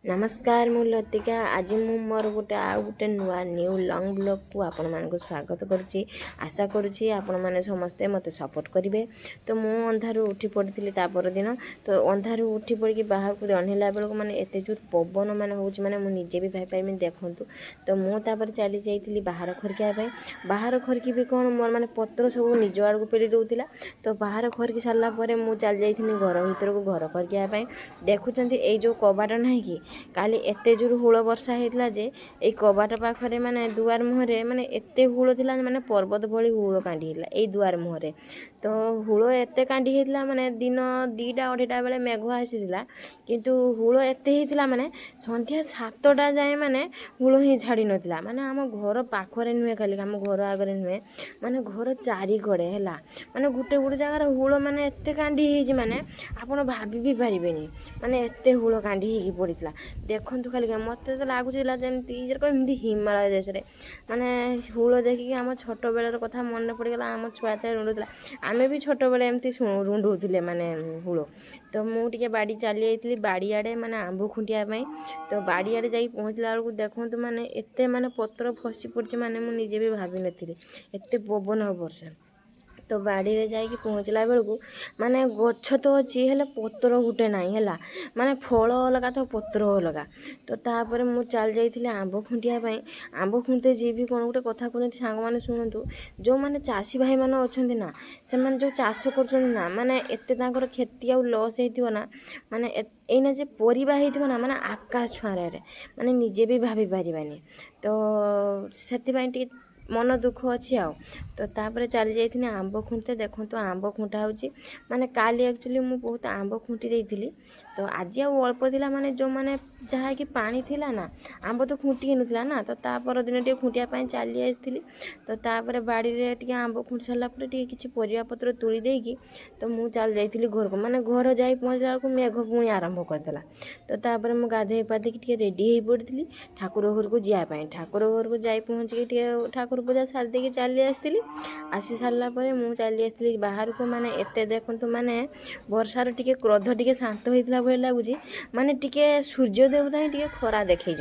नमस्कार मु लतिका आज मु मोर गोटे आउ गोटे नुआ न्यू लॉन्ग ब्लॉग को आपण मानक स्वागत करुच्ची। आशा करुच्ची आपण माने समस्ते मत सपोर्ट करेंगे। तो मु अंधारू उठी पड़ी तापर दिन तो अंधारू उठी पड़ी बाहर को अनहिला बेलू मैंने एत जोर पवन मान हो निजे भी भाई देखूँ। तो मुझे चली जाइली बाहर खरकिया बाहर खरकी भी कौन मोर मैंने पत्र सब निज आड़ को पेली दूसरा। तो बाहर खरकी सारापर मुझे चली जाइली घर भर को घर खरकिया देखुं ये जो कबाट ना कि काली एते जोर हुल वर्षा होता जे ये कबाट पाखे माने दुआर मुहरे माने एते हुल थिला माने पर्वत भली हुल कांडी होता ये दुआर मुहरे। तो हुल एते कांडी होता माने दिन 2टा 2:30 बेले मेघ आसीला किंतु हुल एते होता माने संध्या 7टा जाए माने हुल ही छाड़ी नथिला। माने आम घर पाखरे नुहे खाली आम घर आगरे नुहे माने घर चारिकड़े है माने गोटे गोटे जगार हुल माने एते कांडी होइछि माने आपण भाभी भी पारिबेनी माने एते हुल कांडी होइकी पड़ीला। देखु खाली मत तो लगुच जमी हिमालय देश में माने हुल देखिए आम छोट बेलर कथा मन पड़गला। आम छुआ रुंडुला आमे भी छोट बेले एमती रुंडुले माने हुल। तो मुझे बाड़ी चली जाइली बाड़ी आड़े माने आंब खुंटिया तो बाड़ी आड़े जाई पहुँचला बेलू देखूँ माने एते माने पत्र फसी पड़ी माने मुझे भी भाभी नी एते पवन वर्षा। तो बाड़ी रे जाइए पहुँचला बेलू माने गछ तो अच्छी है पत्र गुटे ना है माने फल अलग तो पत्र अलग। तो तापर मुझे चल जाइली आंब खुंटिया आंब खुंटे जी भी कौन गोटे कथा कहते सांग मैंने शुणु जो मैंने चाषी भाई मैंने अच्छा ना से जो चाष कर माने एते तांकर खेती आ लस होना माने एना जे परिबा होइथिबो ना माने आकाश छुआरे माने निजे भी भाभी पारिबानी। तो से मन दुख अच्छी आ। तो तापर चली जाइए आंब खुंटे देखो तो आंब खुंटा होची माने काली एक्चुअली मु बहुत आंब खुंटी देइथिली। तो आज अल्प थिला माने जो माने जहाँ कि पानी थिला ना आंब तो खुंटी नथिला ना। तो तापर दिन टे खुंटिया पाई चली आइथिली। तो तापर बाड़ी रे टिके आंब खुंटी सारा पर टिके किछि परिया पत्र तुली देकी तो मु चल जाइथिली घर को माने घर जाई पहुँचला को मेघ पुणी आरंभ करदेला। तो तापर मु गाधे पाधे टिके रेडी हो पड़ी ठाकुर घर को जिया ठाकुर घर को जाई पहुँच के टिके ठाकुर पूजा सारी देकी चली आसती। आसी सारा पर मुझे चली आसती बाहर को माने एते देखु माने वर्षार टिके क्रोध टिके शांत होता भाई लगुच माने टिके सूर्य देवता ही टिके खरा देखई।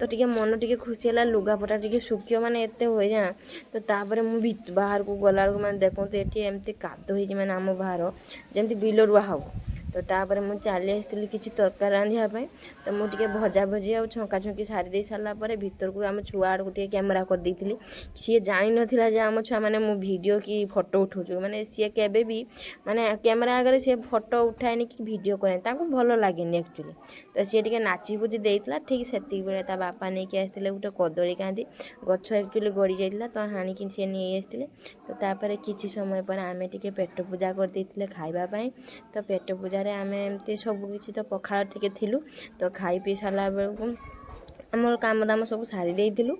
तो टिके मन टिके खुशी है लुगापटा टिके सुखियो माने एते हो जा। तो तापर मु बाहर को गला बेलू माने देखो ये एमती काद हो माने आम बाहर जमती बिल रुआ हो। तो तापर मुझे चली आसती किसी तरकारी रांधियापाई। तो मुझे भजा भजी आ छंका छुंकी सारी दे सारापर भीतर को आम छुआ आड़ को कैमेरा कर देती सी जानी नथिला जे आम छुआ माने मु वीडियो की फोटो उठाऊँ माने सी केबे भी माने कैमेरा आगे सी फोटो उठाएनि कि वीडियो करे ताको भल लगे एक्चुअली। तो सी टिके नाची बुझी देइतला ठीक सेतिक बेले ता बापा नहीं कि आसते गोटे कदली कांदी गछ एक्चुअली गड़ी जाइला तो हाणिकी सी नहीं आसते। तो तापर किछि समय पर आमे टिके पेट पूजा कर देइतिले खाइबा पाई। तो पेट पूजा रे आमे एमती सब किछि तो पखाड़ टिके थिलु। तो खाई पी सारा बेलू आमर काम दाम सब सारी देइथिलु।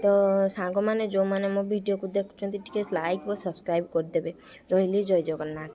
तो सांग माने जो माने मो वीडियो को देखुचंती टिके लाइक और सब्सक्राइब कर देबे। रहिली जय जगन्नाथ।